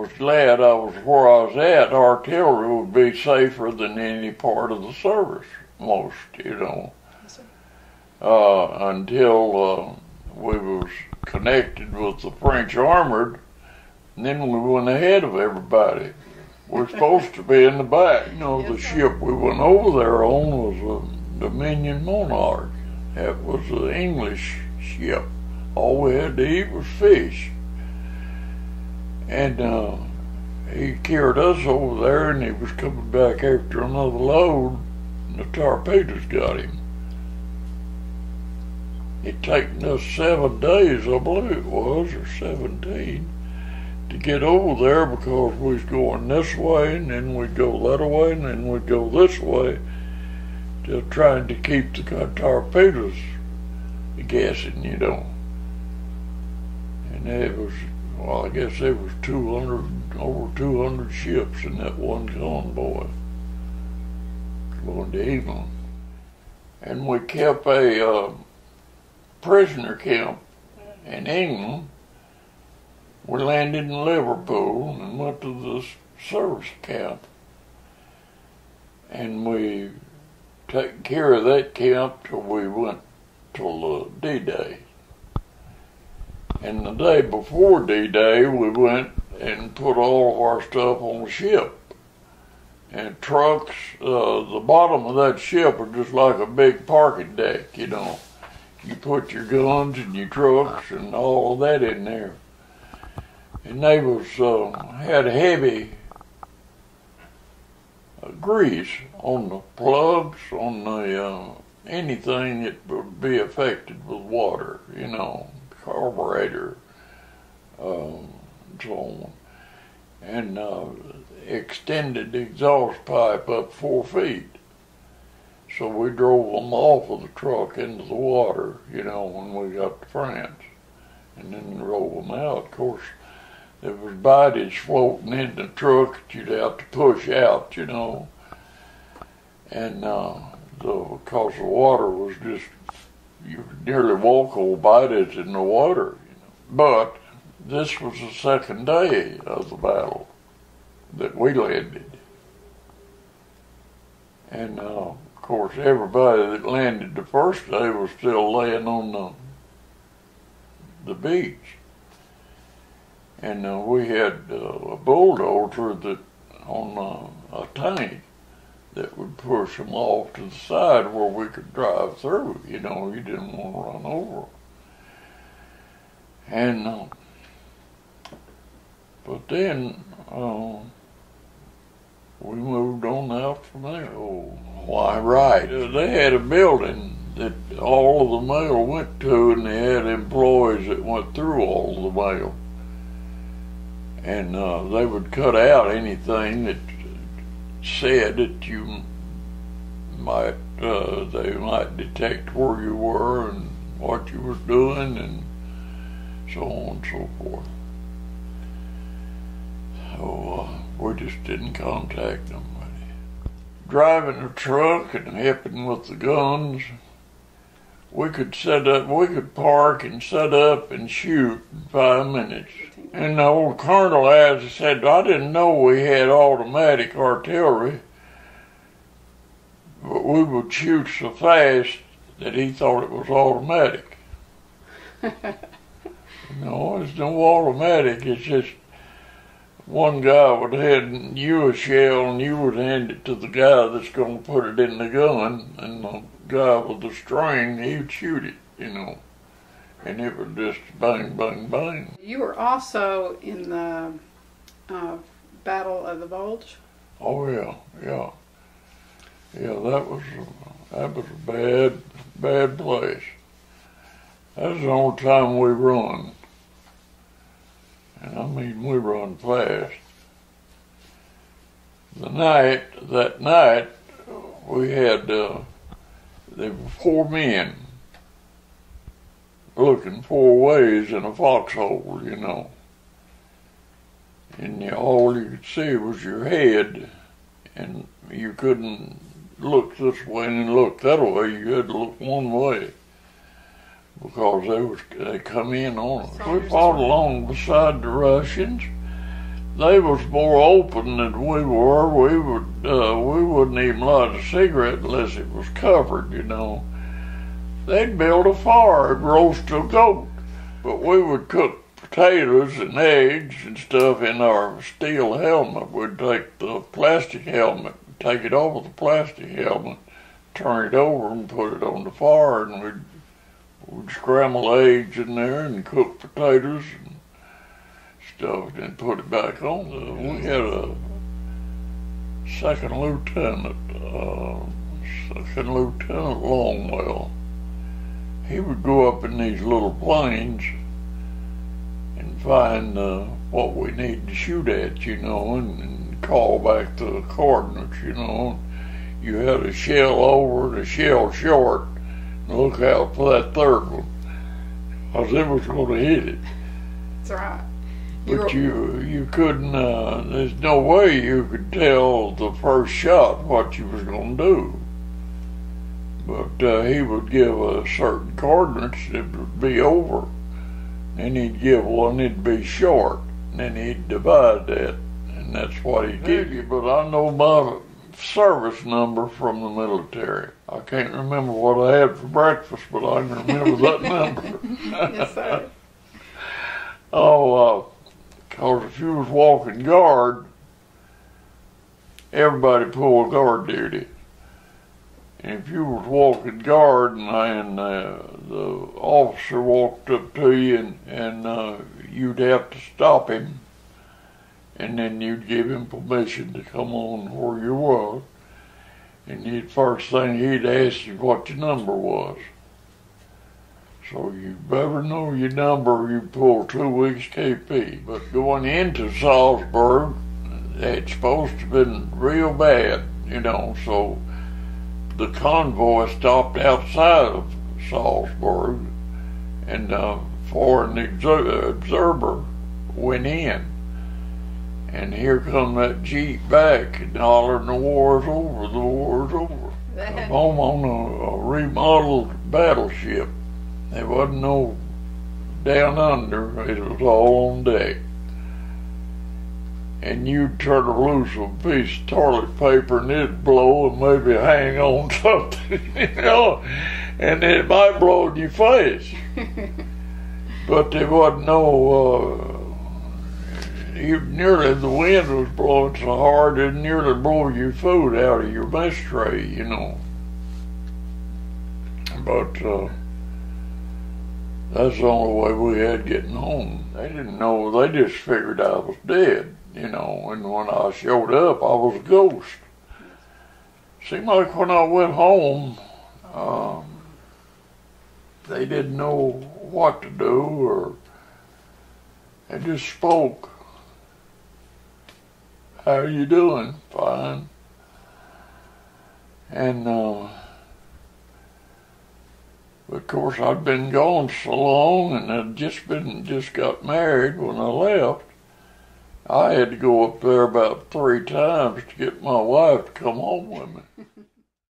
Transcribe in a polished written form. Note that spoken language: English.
was glad I was where I was at. Artillery would be safer than any part of the service, most, you know. Yes, until we was connected with the French Armored, and then we went ahead of everybody. We're supposed to be in the back. You know, the ship we went over there on was a Dominion Monarch. That was an English ship. All we had to eat was fish. And he carried us over there, and he was coming back after another load, and the torpedoes got him. It'd taken us 7 days, I believe it was, or 17, to get over there because we was going this way, and then we'd go that way, and then we'd go this way, to trying to keep the torpedoes guessing, you know. And it was, well, I guess there was over 200 ships in that one convoy going to England. And we kept a prisoner camp in England. We landed in Liverpool and went to the service camp. And we took care of that camp till we went till D-Day. And the day before D-Day, we went and put all of our stuff on the ship. And trucks, the bottom of that ship was just like a big parking deck, you know. You put your guns and your trucks and all of that in there. And they was had heavy grease on the plugs, on the anything that would be affected with water, you know, carburetor, and so on. And extended the exhaust pipe up 4 feet. So we drove them off of the truck into the water, you know, when we got to France, and then drove them out. Of course, there was bodies floating in the truck that you'd have to push out, you know. And because the water was just, you could nearly walk over bodies in the water, you know. But this was the second day of the battle that we landed. And of course, everybody that landed the first day was still laying on the beach. And we had a bulldozer that on a tank that would push them off to the side where we could drive through. You know, you didn't want to run over them. And but then we moved on out from there. Oh, why, right. They had a building that all of the mail went to, and they had employees that went through all of the mail. And they would cut out anything that said that you might, they might detect where you were and what you were doing, and so on and so forth. So we just didn't contact nobody. Driving a truck and helping with the guns, we could set up, we could park and set up and shoot in 5 minutes. And the old colonel asked, said, I didn't know we had automatic artillery, but we would shoot so fast that he thought it was automatic. No, there's no automatic, it's just one guy would hand you a shell and you would hand it to the guy that's going to put it in the gun, and the guy with the string, he'd shoot it, you know. And it was just bang, bang, bang. You were also in the Battle of the Bulge? Oh, yeah, yeah. Yeah, that was a bad place. That was the only time we run. And I mean, we run fast. That night, we had, there were 4 men looking 4 ways in a foxhole, you know. And all you could see was your head, and you couldn't look this way and look that way. You had to look one way, because they come in on us. We fought along beside the Russians. they was more open than we were. We wouldn't even light a cigarette unless it was covered, you know. They'd build a fire and roast a goat, but we would cook potatoes and eggs and stuff in our steel helmet. We'd take the plastic helmet, take it off of the plastic helmet, turn it over and put it on the fire, and we'd scramble eggs in there and cook potatoes and stuff, and then put it back on. We had a second lieutenant Longwell. He would go up in these little planes and find what we need to shoot at, you know, and call back the coordinates, you know. You had a shell over and a shell short, and look out for that third one, because it was going to hit it. That's right. But you couldn't, there's no way you could tell the first shot what you was going to do. But he would give a certain coordinates, it would be over. Then he'd give one, it'd be short. And then he'd divide that, and that's what he'd give you. But I know my service number from the military. I can't remember what I had for breakfast, but I can remember that number. Yes, sir. Because if you was walking guard, everybody pulled guard duty. And if you was walking guard and the officer walked up to you and you'd have to stop him, and then you'd give him permission to come on where you was, and first thing he'd ask you what your number was. So you better know your number, you pull 2 weeks KP. But going into Salzburg, it's supposed to have been real bad, you know, so the convoy stopped outside of Salzburg, and foreign observer went in. And here come that Jeep back and hollering, the war's over, the war's over. I'm home on a remodeled battleship. There wasn't no down under, it was all on deck. And you'd turn loose a piece of toilet paper and it'd blow and maybe hang on something, you know, and it might blow in your face. But there wasn't no, nearly the wind was blowing so hard it nearly blow your food out of your mess tray, you know. But that's the only way we had getting home. They didn't know, they just figured I was dead, you know, and when I showed up, I was a ghost. Seemed like when I went home, they didn't know what to do, or they just spoke. How are you doing? Fine. And of course I'd been gone so long, and I'd just got married when I left. I had to go up there about 3 times to get my wife to come home with me.